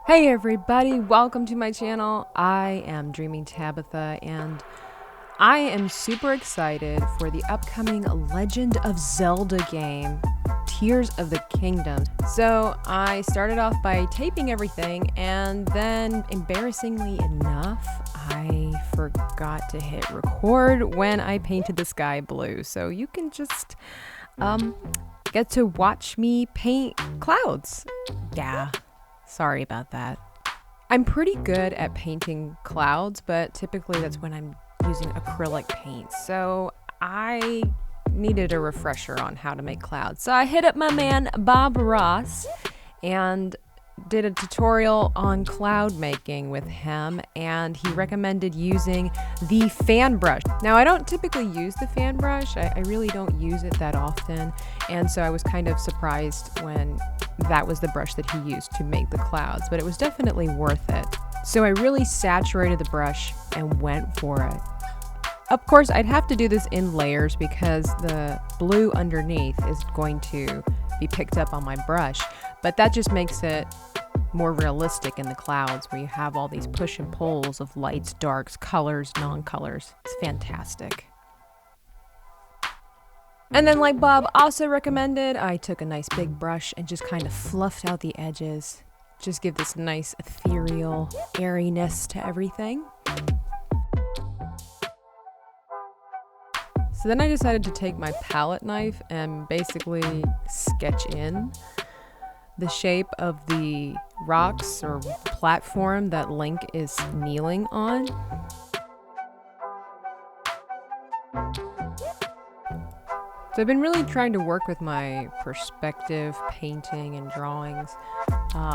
Hey everybody, welcome to my channel. I am Dreaming Tabitha and I am super excited for the upcoming Legend of Zelda game, Tears of the Kingdom. So I started off by taping everything and then embarrassingly enough, I forgot to hit record when I painted the sky blue. So you can just get to watch me paint clouds. Yeah. Sorry about that. I'm pretty good at painting clouds, but typically that's when I'm using acrylic paint. So I needed a refresher on how to make clouds. So I hit up my man Bob Ross and did a tutorial on cloud making with him, and he recommended using the fan brush. Now I don't typically use the fan brush. I really don't use it that often, and so I was kind of surprised when that was the brush that he used to make the clouds, but it was definitely worth it. So I really saturated the brush and went for it. Of course, I'd have to do this in layers because the blue underneath is going to be picked up on my brush, but that just makes it more realistic in the clouds where you have all these push and pulls of lights, darks, colors, non-colors. It's fantastic. And then, like Bob also recommended, I took a nice big brush and just kind of fluffed out the edges. Just give this nice ethereal airiness to everything. So then I decided to take my palette knife and basically sketch in the shape of the rocks or platform that Link is kneeling on. So I've been really trying to work with my perspective, painting, and drawings,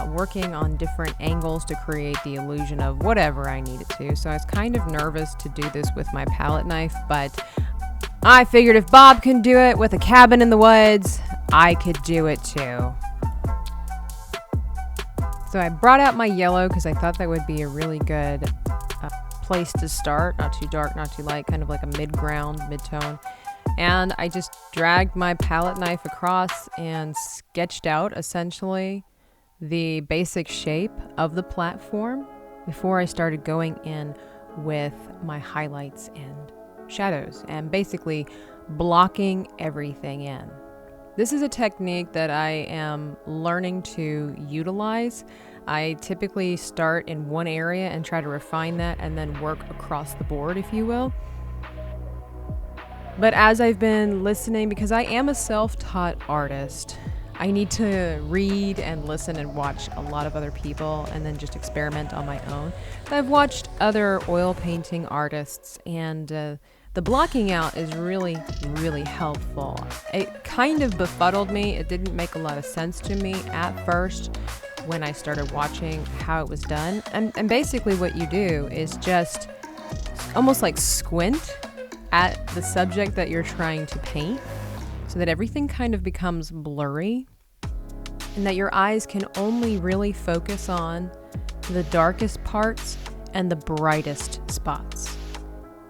working on different angles to create the illusion of whatever I needed to. So I was kind of nervous to do this with my palette knife, but I figured if Bob can do it with a cabin in the woods, I could do it too. So I brought out my yellow because I thought that would be a really good place to start. Not too dark, not too light, kind of like a mid-ground, mid-tone. And I just dragged my palette knife across and sketched out essentially the basic shape of the platform before I started going in with my highlights and shadows and basically blocking everything in. This is a technique that I am learning to utilize. I typically start in one area and try to refine that and then work across the board, if you will. But as I've been listening, because I am a self-taught artist, I need to read and listen and watch a lot of other people and then just experiment on my own. I've watched other oil painting artists, and the blocking out is really, really helpful. It kind of befuddled me. It didn't make a lot of sense to me at first when I started watching how it was done. And basically what you do is just almost like squint at the subject that you're trying to paint so that everything kind of becomes blurry and that your eyes can only really focus on the darkest parts and the brightest spots.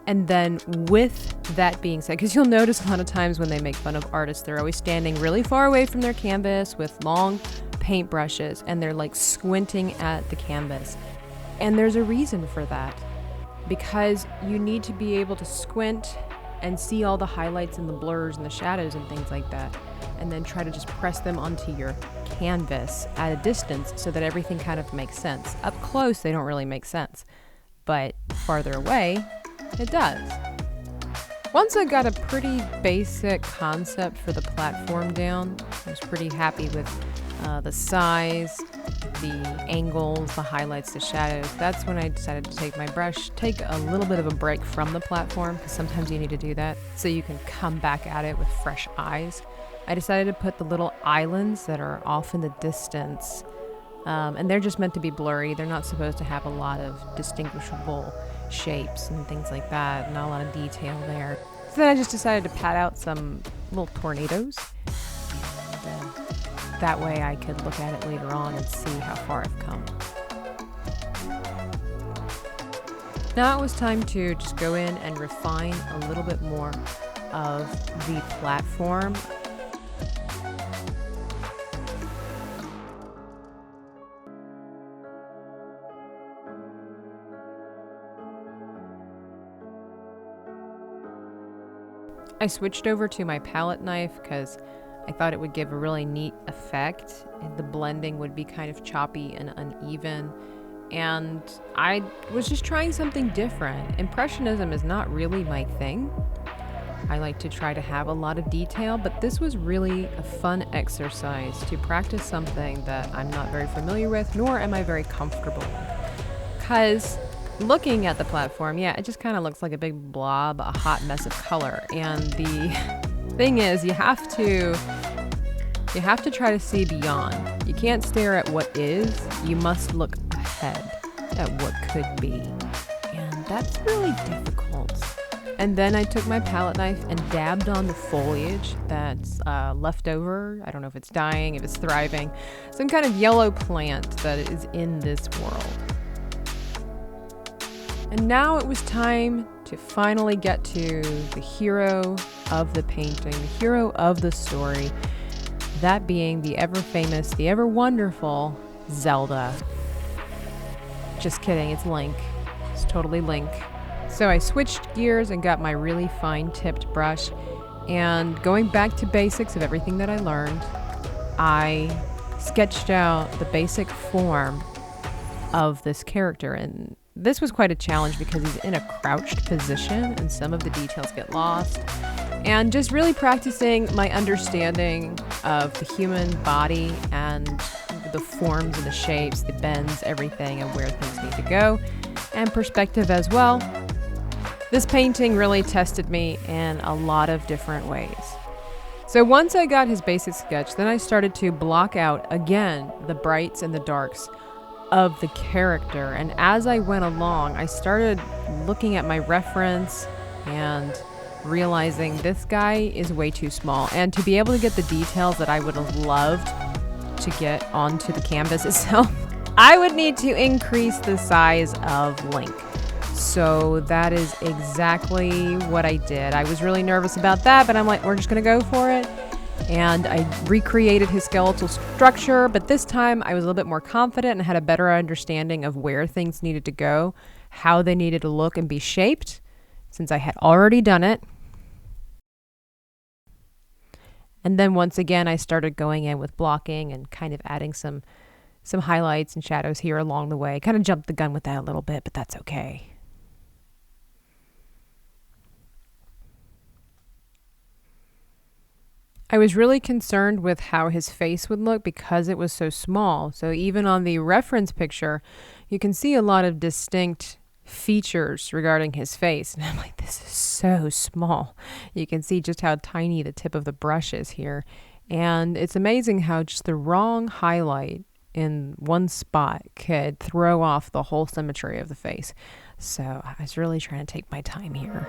And then with that being said, because you'll notice a lot of times when they make fun of artists, they're always standing really far away from their canvas with long paintbrushes and they're like squinting at the canvas. And there's a reason for that, because you need to be able to squint and see all the highlights and the blurs and the shadows and things like that, and then try to just press them onto your canvas at a distance so that everything kind of makes sense. Up close, they don't really make sense, but farther away, it does. Once I got a pretty basic concept for the platform down, I was pretty happy with the size, the angles, the highlights, the shadows. That's when I decided to take my brush, take a little bit of a break from the platform, because sometimes you need to do that so you can come back at it with fresh eyes. I decided to put the little islands that are off in the distance, and they're just meant to be blurry. They're not supposed to have a lot of distinguishable shapes and things like that, not a lot of detail there. So then I just decided to pat out some little tornadoes. And, that way I could look at it later on and see how far I've come. Now it was time to just go in and refine a little bit more of the platform. I switched over to my palette knife because I thought it would give a really neat effect, and the blending would be kind of choppy and uneven. And I was just trying something different. Impressionism is not really my thing. I like to try to have a lot of detail, but this was really a fun exercise to practice something that I'm not very familiar with, nor am I very comfortable with. Because looking at the platform, yeah, it just kind of looks like a big blob, a hot mess of color. And the thing is, you have to try to see beyond. You can't stare at what is, you must look ahead at what could be. And that's really difficult. And then I took my palette knife and dabbed on the foliage that's left over. I don't know if it's dying, if it's thriving. Some kind of yellow plant that is in this world. And now it was time to finally get to the hero of the painting, the hero of the story. That being the ever famous, the ever wonderful Zelda. Just kidding, it's Link. It's totally Link. So I switched gears and got my really fine tipped brush, and going back to basics of everything that I learned, I sketched out the basic form of this character. And this was quite a challenge because he's in a crouched position and some of the details get lost. And just really practicing my understanding of the human body and the forms and the shapes, the bends, everything, and where things need to go, and perspective as well. This painting really tested me in a lot of different ways. So once I got his basic sketch, then I started to block out again the brights and the darks of the character. And as I went along, I started looking at my reference and realizing this guy is way too small. And to be able to get the details that I would have loved to get onto the canvas itself, I would need to increase the size of Link. So that is exactly what I did. I was really nervous about that, but I'm like, we're just gonna go for it. And I recreated his skeletal structure, but this time I was a little bit more confident and had a better understanding of where things needed to go, how they needed to look and be shaped, since I had already done it. And then once again, I started going in with blocking and kind of adding some highlights and shadows here along the way. Kind of jumped the gun with that a little bit, but that's okay. I was really concerned with how his face would look because it was so small. So even on the reference picture, you can see a lot of distinct features regarding his face. And I'm like, this is so small. You can see just how tiny the tip of the brush is here. And it's amazing how just the wrong highlight in one spot could throw off the whole symmetry of the face. So I was really trying to take my time here.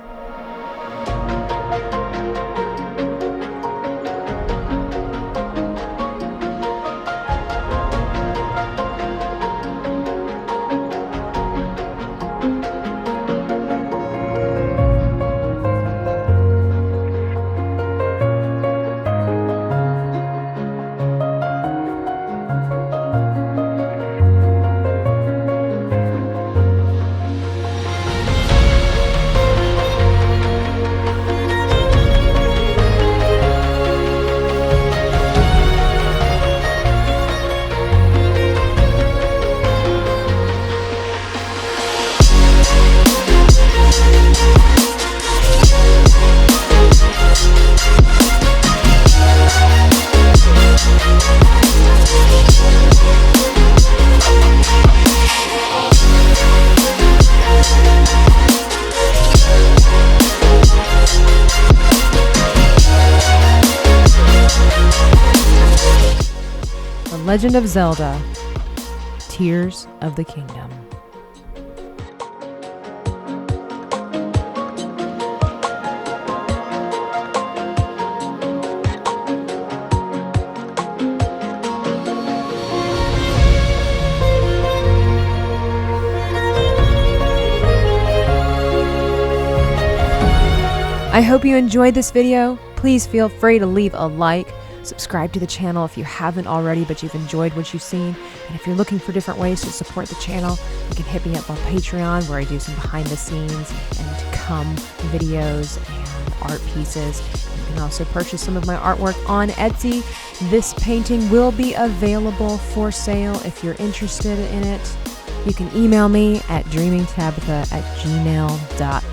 Legend of Zelda, Tears of the Kingdom. I hope you enjoyed this video. Please feel free to leave a like. Subscribe to the channel if you haven't already, but you've enjoyed what you've seen. And if you're looking for different ways to support the channel, you can hit me up on Patreon, where I do some behind the scenes and to come videos and art pieces. You can also purchase some of my artwork on Etsy. This painting will be available for sale if you're interested in it. You can email me at dreamingtabitha@gmail.com.